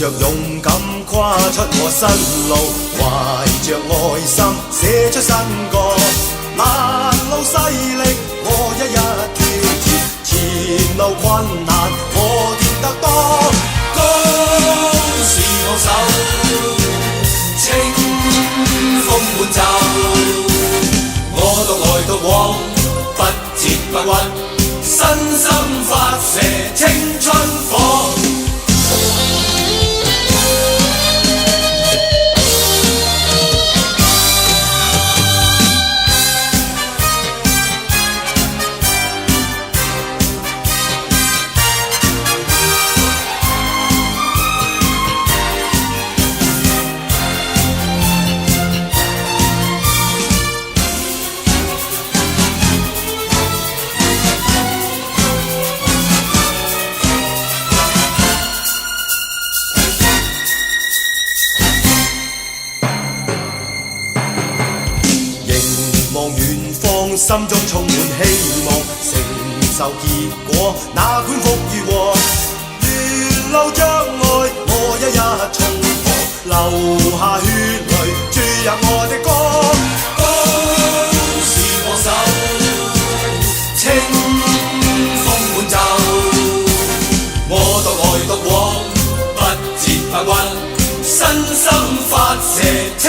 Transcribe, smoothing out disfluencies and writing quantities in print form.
着勇敢跨出我新路，懷着愛心寫出新歌。難路勢力我一一挑戰，前路困難我見得多。歌是我手，清風滿袖，我獨來獨往，不折不屈，身心發射青春火。望遠方，心中充滿希望，承受結果，哪管福與禍。沿路障礙，我一一衝破，流下血淚，注入我的歌。歌是我手，清風滿袖，我獨來獨往，不折不屈，身心發射青